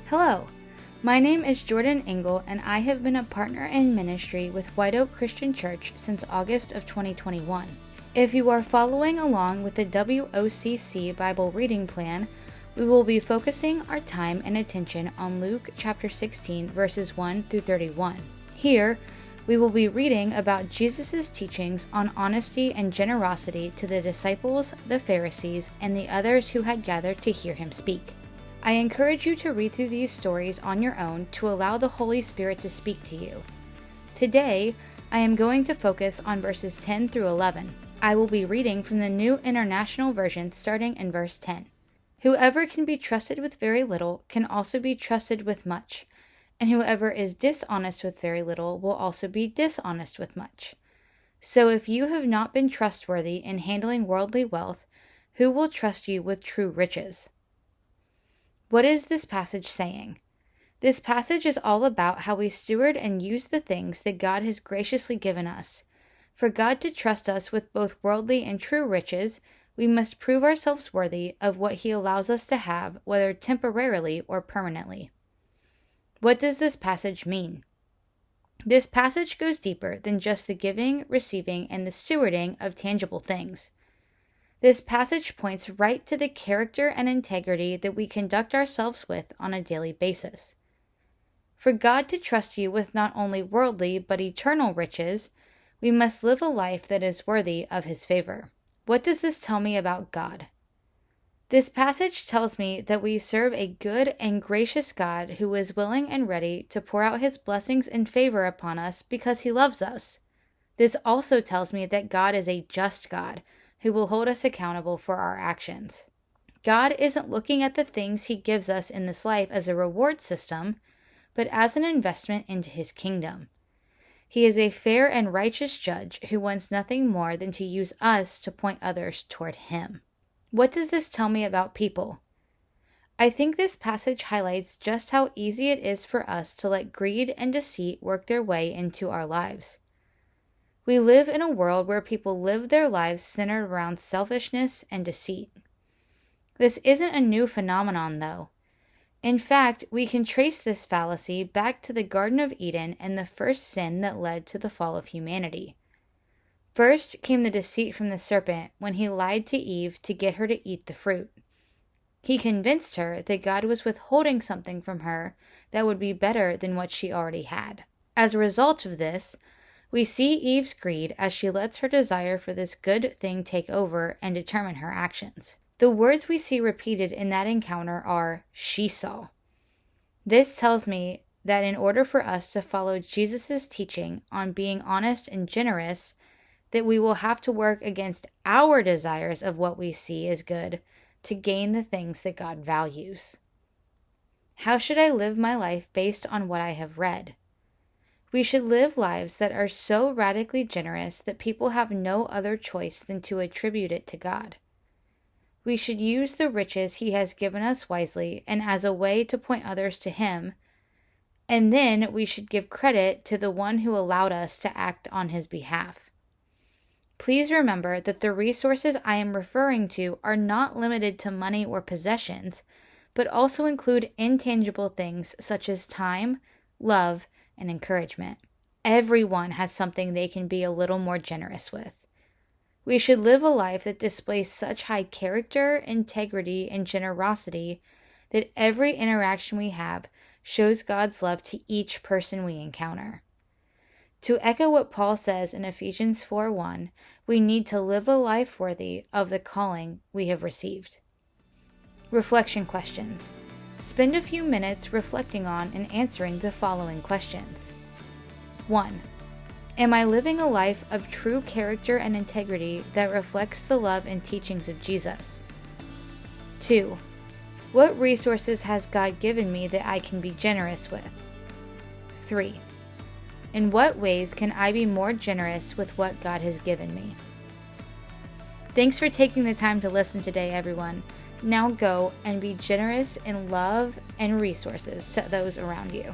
Hello, my name is Jordan Ingle, and I have been a partner in ministry with White Oak Christian Church since August of 2021. If you are following along with the WOCC Bible reading plan, we will be focusing our time and attention on Luke chapter 16, verses 1 through 31. Here, we will be reading about Jesus' teachings on honesty and generosity to the disciples, the Pharisees, and the others who had gathered to hear him speak. I encourage you to read through these stories on your own to allow the Holy Spirit to speak to you. Today, I am going to focus on verses 10 through 11. I will be reading from the New International Version starting in verse 10. Whoever can be trusted with very little can also be trusted with much, and whoever is dishonest with very little will also be dishonest with much. So if you have not been trustworthy in handling worldly wealth, who will trust you with true riches? What is this passage saying? This passage is all about how we steward and use the things that God has graciously given us. For God to trust us with both worldly and true riches, we must prove ourselves worthy of what He allows us to have, whether temporarily or permanently. What does this passage mean? This passage goes deeper than just the giving, receiving, and the stewarding of tangible things. This passage points right to the character and integrity that we conduct ourselves with on a daily basis. For God to trust you with not only worldly but eternal riches, we must live a life that is worthy of His favor. What does this tell me about God? This passage tells me that we serve a good and gracious God who is willing and ready to pour out His blessings and favor upon us because He loves us. This also tells me that God is a just God who will hold us accountable for our actions. God isn't looking at the things He gives us in this life as a reward system, but as an investment into His kingdom. He is a fair and righteous judge who wants nothing more than to use us to point others toward Him. What does this tell me about people? I think this passage highlights just how easy it is for us to let greed and deceit work their way into our lives. We live in a world where people live their lives centered around selfishness and deceit. This isn't a new phenomenon, though. In fact, we can trace this fallacy back to the Garden of Eden and the first sin that led to the fall of humanity. First came the deceit from the serpent when he lied to Eve to get her to eat the fruit. He convinced her that God was withholding something from her that would be better than what she already had. As a result of this, we see Eve's greed as she lets her desire for this good thing take over and determine her actions. The words we see repeated in that encounter are, "she saw." This tells me that in order for us to follow Jesus' teaching on being honest and generous, that we will have to work against our desires of what we see as good to gain the things that God values. How should I live my life based on what I have read? We should live lives that are so radically generous that people have no other choice than to attribute it to God. We should use the riches He has given us wisely and as a way to point others to Him, and then we should give credit to the one who allowed us to act on His behalf. Please remember that the resources I am referring to are not limited to money or possessions, but also include intangible things such as time, love, and encouragement. Everyone has something they can be a little more generous with. We should live a life that displays such high character, integrity, and generosity that every interaction we have shows God's love to each person we encounter. To echo what Paul says in Ephesians 4:1, we need to live a life worthy of the calling we have received. Reflection questions. Spend a few minutes reflecting on and answering the following questions. 1. Am I living a life of true character and integrity that reflects the love and teachings of Jesus? 2. What resources has God given me that I can be generous with? 3. In what ways can I be more generous with what God has given me? Thanks for taking the time to listen today, everyone. Now go and be generous in love and resources to those around you.